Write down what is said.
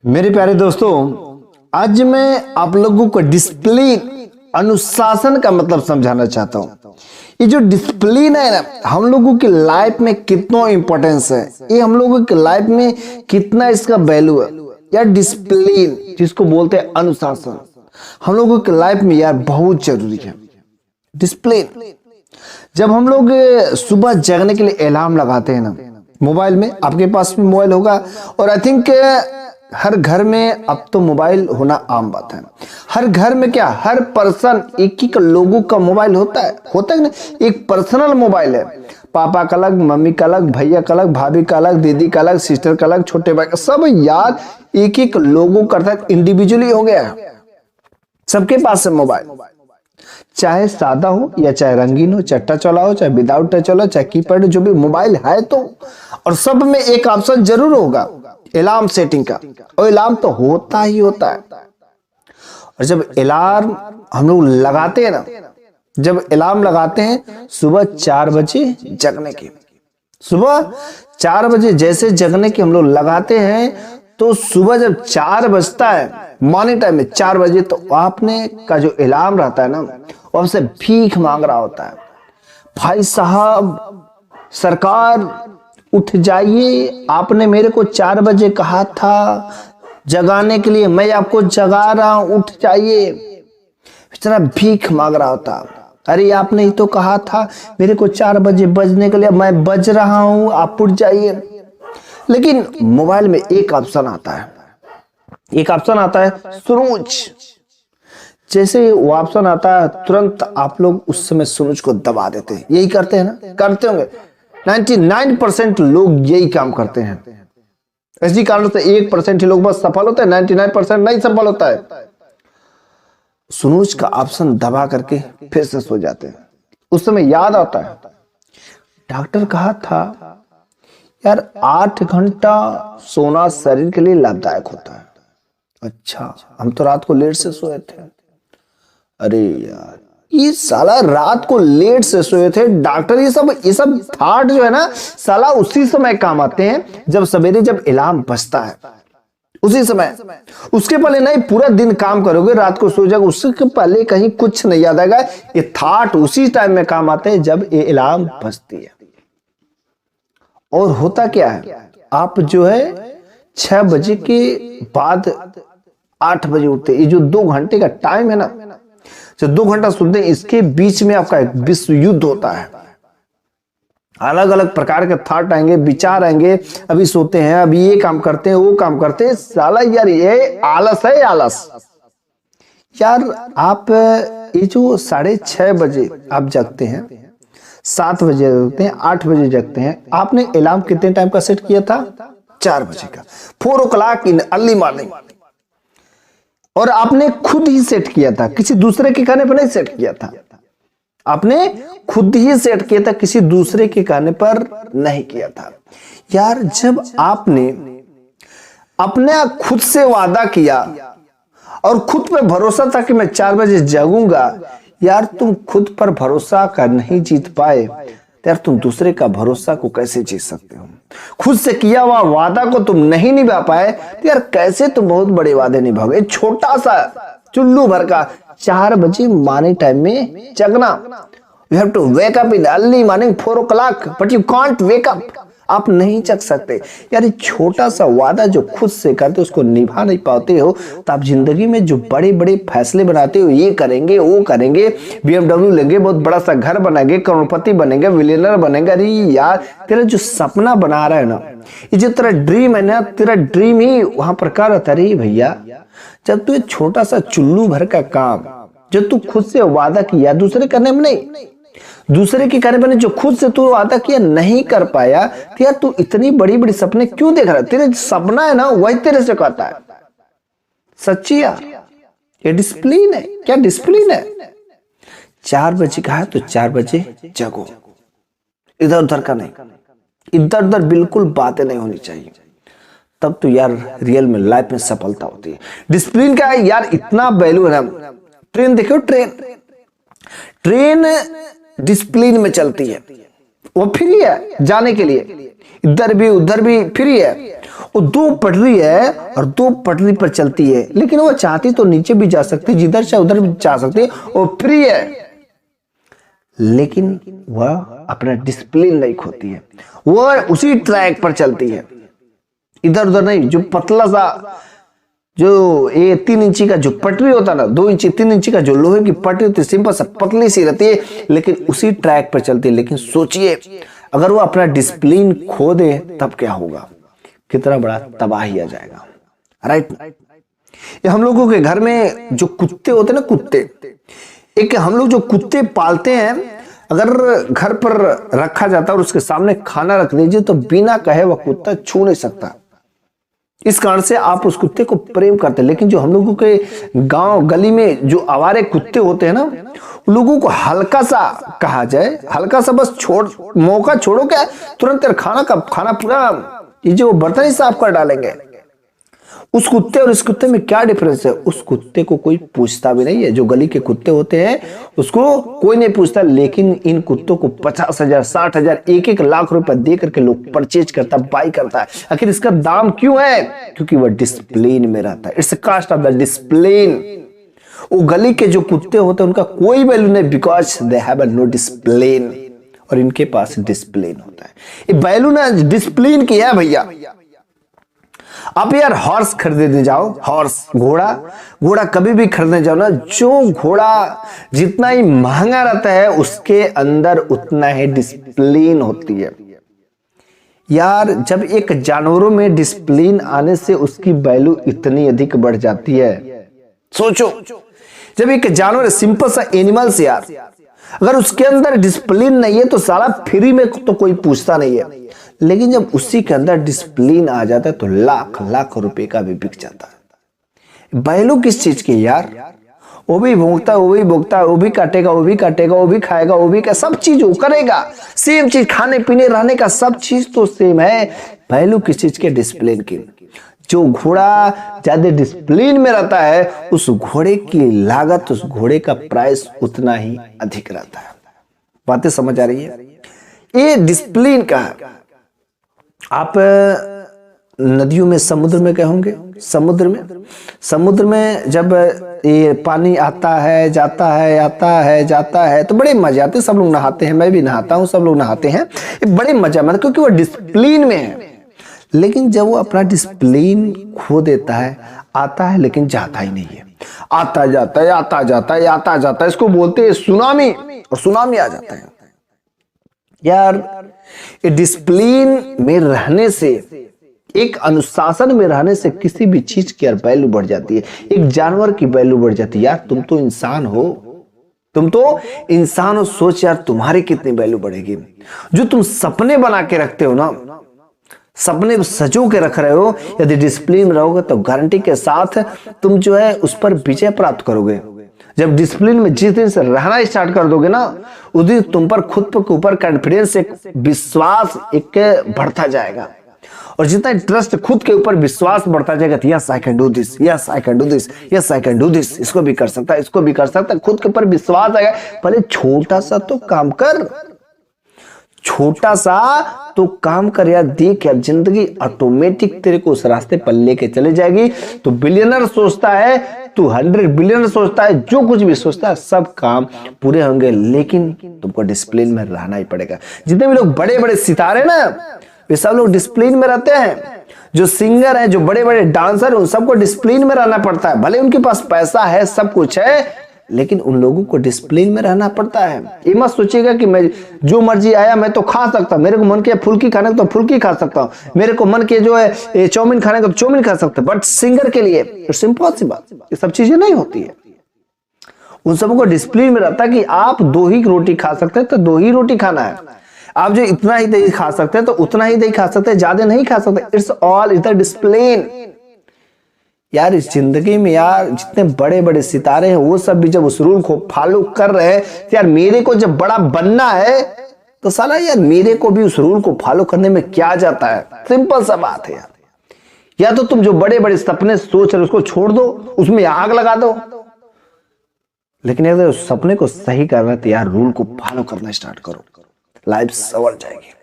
मेरे प्यारे दोस्तों, आज मैं आप लोगों को डिसिप्लिन अनुशासन का मतलब समझाना चाहता हूँ। ये जो डिसिप्लिन है ना, हम लोगों की लाइफ में कितना इंपॉर्टेंस है, ये हम लोगों की लाइफ में कितना इसका वैल्यू है। यार डिसिप्लिन जिसको बोलते हैं अनुशासन, हम लोगों की लाइफ में यार बहुत जरूरी है। डिसिप्लिन जब हम लोग सुबह जगने के लिए अलार्म लगाते हैं ना, मोबाइल में, आपके पास भी मोबाइल होगा और आई थिंक हर घर में अब तो मोबाइल होना आम बात है। हर घर में क्या, हर पर्सन, एक एक लोगों का मोबाइल होता है ना। एक पर्सनल मोबाइल है, पापा का अलग, मम्मी का अलग, भैया का अलग, भाभी का अलग, दीदी का अलग, सिस्टर का अलग, छोटे भाई का, सब यार एक एक लोगों का इंडिविजुअली हो गया है। सबके पास है मोबाइल, चाहे सादा हो या चाहे रंगीन हो, चाहे टच वाला हो, चाहे विदाउट टच वाला, चाहे कीपैड, जो भी मोबाइल है तो। और सब में एक ऑप्शन जरूर होगा अलार्म सेटिंग का, और अलार्म तो होता ही होता है। और जब अलार्म हम लोग लगाते हैं ना, जब अलार्म लगाते हैं सुबह 4 बजे जगने की, सुबह 4 बजे जैसे जगने की हम लोग लगाते हैं, तो सुबह जब 4 बजता है, मॉर्निंग टाइम में 4 बजे, तो आपने का जो अलार्म रहता है ना, वो हमसे भीख मांग रहा होता है, भाई साहब सरकार उठ जाइए, आपने मेरे को 4 बजे कहा था जगाने के लिए, मैं आपको जगा रहा हूं, उठ जाइए। बेचारा भीख मांग रहा होता, अरे आपने ही तो कहा था मेरे को 4 बजे बजने के लिए, मैं बज रहा हूं, आप उठ जाइए। लेकिन मोबाइल में एक ऑप्शन आता है, एक ऑप्शन आता है स्नूज। जैसे वो ऑप्शन आता है, तुरंत आप लोग उस समय स्नूज को दबा देते हैं। यही करते हैं ना, करते होंगे। 99% लोग यही काम करते हैं। इसी कारण से 1% ही लोग बस सफल होते हैं, 99% नहीं सफल होता है। स्नूज का ऑप्शन दबा करके फिर से सो जाते हैं। उस समय याद आता है, डॉक्टर कहा था यार 8 घंटा सोना शरीर के लिए लाभदायक होता है। अच्छा, हम तो रात को लेट से सोए थे। अरे यार ये साला रात को लेट से सोए थे, डॉक्टर ये सब थॉट जो है ना, साला उसी समय काम आते हैं जब सवेरे जब अलार्म बजता है, उसी समय। उसके पहले नहीं, पूरा दिन काम करोगे, रात को सो जाओगे, उसके पहले कहीं कुछ नहीं याद आएगा। ये थॉट उसी टाइम में काम आते हैं जब ये अलार्म बजती है। और होता क्या है, आप जो है 6 बजे के बाद 8 बजे उठते, ये जो 2 घंटे का टाइम है ना, जो 2 घंटा सुनते हैं, इसके बीच में आपका एक विश्व युद्ध होता है। अलग अलग प्रकार के थॉट आएंगे, विचार आएंगे, अभी सोते हैं, अभी ये काम करते हैं, वो काम करते हैं। साला यार ये आलस है, आलस। यार आप ये जो 6:30 बजे आप जगते हैं, 7 बजे जगते हैं, 8 बजे जगते हैं, आपने अलार्म कितने टाइम का सेट किया था? 4 बजे का, 4 o'clock इन अर्ली मॉर्निंग। और आपने खुद ही सेट किया था, किसी दूसरे के कहने पर नहीं सेट किया था, आपने खुद ही सेट किया था, किसी दूसरे के कहने पर नहीं किया था। यार जब आपने अपने खुद से वादा किया और खुद पे भरोसा था कि मैं 4 बजे जगूंगा, यार तुम खुद पर भरोसा कर नहीं जीत पाए, यार तुम दूसरे का भरोसा को कैसे जीत सकते हो? खुद से किया हुआ वादा को तुम नहीं निभा पाए, तो यार कैसे तुम बहुत बड़े वादे निभाओगे? छोटा सा चुल्लू भर का 4 बजे मॉर्निंग टाइम में जगना, you have to wake up in early morning 4 o'clock, but you can't wake up, आप नहीं जग सकते। यार ये छोटा सा वादा जो खुद से करते उसको निभा नहीं पाते हो, तो आप जिंदगी में जो बड़े बड़े फैसले बनाते हो, ये करेंगे, वो करेंगे, BMW लेंगे, बहुत बड़ा सा घर बनाएंगे, करोड़पति बनेंगे, विलियनर बनेंगे। अरे यार तेरा जो सपना बना रहा है ना, ये जो तेरा ड्रीम है ना, तेरा ड्रीम ही वहां पर क्या रहता है भैया, जब तू छोटा सा चुल्लू भर का काम जो तू खुद से वादा किया, दूसरे करने में नहीं, दूसरे के करने में जो खुद से तू वादा किया नहीं कर पाया, तो यार तू इतनी बड़ी बड़ी सपने क्यों देख रहा है? तेरे सपना है ना, वही तेरे से कहता है। सच्ची यार ये डिसिप्लिन है, क्या डिसिप्लिन है? 4 बजे का है तो 4 बजे जगो, इधर उधर का नहीं, इधर उधर बिल्कुल बातें नहीं होनी चाहिए, तब तो यार रियल में लाइफ में सफलता होती है। डिसिप्लिन का है यार, इतना वैल्यू है ना। ट्रेन देखो, ट्रेन डिसिप्लिन में चलती है, वो फ्री है जाने के लिए, इधर भी उधर भी फ्री है। वो दो पटरी है और दो पटरी पर चलती है, लेकिन वो चाहती तो नीचे भी जा सकती, जिधर चाहे उधर भी जा सकती है, वो फ्री है, लेकिन वह अपना डिसिप्लिन नहीं खोती है, वह उसी ट्रैक पर चलती है, इधर उधर नहीं। जो पतला सा जो ये 3 इंची का जो पटरी होता है ना, 2 इंची 3 इंची का जो लोहे की पटरी होती है, सिंपल सा पतली सी रहती है, लेकिन उसी ट्रैक पर चलती है। लेकिन सोचिए अगर वो अपना डिसिप्लिन खो दे तब क्या होगा, कितना बड़ा तबाही आ जाएगा, राइट। ये हम लोगों के घर में जो कुत्ते होते हैं ना, कुत्ते, एक हम लोग जो कुत्ते पालते हैं, अगर घर पर रखा जाता है और उसके सामने खाना रख दीजिए तो बिना कहे वह कुत्ता छू नहीं सकता। इस कारण से आप उस कुत्ते को प्रेम करते हैं। लेकिन जो हम लोगों के गांव गली में जो आवारे कुत्ते होते हैं ना, उन लोगों को हल्का सा कहा जाए, हल्का सा बस मौका छोड़ो क्या, तुरंत खाना पूरा ये जो बर्तन ही साफ कर डालेंगे। उस कुत्ते और इस कुत्ते में क्या डिफरेंस है, उस कुत्ते को कोई पूछता भी नहीं है। जो गली के कुत्ते होते हैं उसको कोई नहीं पूछता, लेकिन इन कुत्तों को 50,000 60,000 1-1 लाख रुपए दे करके लोग परचेज करता, बाई करता है। आखिर इसका दाम क्यों है, क्योंकि वह डिसिप्लिन में रहता है। It's cost of the discipline. वो गली के जो कुत्ते होते हैं उनका कोई वैल्यू नहीं, because they have no discipline, और इनके पास डिसिप्लिन होता है। ये वैल्यू ना डिसिप्लिन की है भैया। आप यार हॉर्स खरीदने जाओ, हॉर्स घोड़ा कभी भी खरीदने जाओ ना, जो घोड़ा जितना ही महंगा रहता है उसके अंदर उतना ही डिसिप्लिन होती है। यार जब एक जानवरों में डिसिप्लिन आने से उसकी वैल्यू इतनी अधिक बढ़ जाती है। सोचो जब एक जानवर सिंपल सा एनिमल्स यार, अगर उसके अंदर डिसिप्लिन नहीं है तो साला फ्री में तो कोई पूछता नहीं है, लेकिन जब उसी के अंदर डिसिप्लिन आ जाता है तो लाख लाख रुपए का भी बिक जाता है। वैल्यू किस चीज की यार, वो भी भोगता है, वो भी भोगता है, वो भी काटेगा, वो भी काटेगा, वो भी खाएगा, वो भी सब चीज वो करेगा, सेम चीज, खाने पीने रहने का सब चीज तो सेम है। वैल्यू किस चीज के, डिसिप्लिन की। जो घोड़ा ज्यादा डिसिप्लिन में रहता है उस घोड़े की लागत, उस घोड़े का प्राइस उतना ही अधिक रहता है। बातें समझ आ रही है, ये डिसिप्लिन का है। आप नदियों में, समुद्र में कहोगे, समुद्र में जब ये पानी आता है जाता है आता है जाता है तो बड़े मजे आते हैं, सब लोग नहाते हैं, मैं भी नहाता हूं, सब लोग नहाते हैं, ये बड़े मजा में, क्योंकि वो डिसिप्लिन में है। लेकिन जब वो अपना डिसिप्लिन खो देता है, आता है लेकिन जाता ही नहीं है, आता जाता है आता जाता है आता जाता है, इसको बोलते हैं सुनामी, और सुनामी आ जाता है। यार डिसिप्लिन में रहने से, एक अनुशासन में रहने से किसी भी चीज की वैल्यू बढ़ जाती है। एक जानवर की वैल्यू बढ़ जाती है। यार तुम तो इंसान हो, सोच यार तुम्हारी कितनी वैल्यू बढ़ेगी। जो तुम सपने बना के रखते हो ना, सपने सजो के रख रहे हो, यदि डिसिप्लिन रहोगे तो गारंटी के साथ तुम जो है उस पर विजय प्राप्त करोगे। जब डिसिप्लिन में जिस दिन से रहना स्टार्ट कर दोगे ना, उस दिन तुम पर खुद के ऊपर कॉन्फिडेंस, एक विश्वास एक बढ़ता जाएगा। और जितना ट्रस्ट, खुद के ऊपर विश्वास बढ़ता जाएगा, तो yes I can do this, yes I can do this, yes I can do this, इसको भी कर सकता है, इसको भी कर सकता है, खुद के ऊपर विश्वास आएगा। पहले छोटा सा तो काम कर, छोटा सा तो काम कर यार, देख यार जिंदगी ऑटोमेटिक तेरे को उस रास्ते पर लेके चले जाएगी। तो बिलियनर सोचता है, तू 100 बिलियनर सोचता है, जो कुछ भी सोचता है सब काम पूरे होंगे, लेकिन तुमको डिसिप्लिन में रहना ही पड़ेगा। जितने भी लोग बड़े बड़े सितारे ना, वे सब लोग डिसिप्लिन में रहते हैं। जो सिंगर है, जो बड़े बड़े डांसर, उन सबको डिसिप्लिन में रहना पड़ता है। भले उनके पास पैसा है, सब कुछ है, लेकिन उन लोगों को डिसिप्लिन में रहना पड़ता है। ये मत सोचिएगा कि मैं जो मर्जी आया मैं तो खा सकता हूं, मेरे को मन किया फुल्की खाने को तो फुल्की खा सकता हूं, मेरे को मन किया जो है चाउमीन खाने को तो चाउमीन खा सकता हूं। बट सिंगर के लिए इट्स इम्पॉसिबल, ये सब चीजें नहीं होती है। उन सबको डिसिप्लिन में रहता है कि आप 2 ही रोटी खा सकते हैं तो 2 ही रोटी खाना है। आप जो इतना ही दही खा सकते हैं तो उतना ही दही खा सकते हैं, ज्यादा नहीं खा सकते। It's all is the discipline. यार इस जिंदगी में यार जितने बड़े बड़े सितारे हैं वो सब भी जब उस रूल को फॉलो कर रहे हैं, तो यार मेरे को जब बड़ा बनना है तो साला यार मेरे को भी उस रूल को फॉलो करने में क्या जाता है। सिंपल सा बात है यार। या तो तुम जो बड़े बड़े सपने सोच रहे हो उसको छोड़ दो, उसमें आग लगा दो, लेकिन अगर उस सपने को सही करना है तो यार रूल को फॉलो करना स्टार्ट करो, लाइफ संवर जाएगी।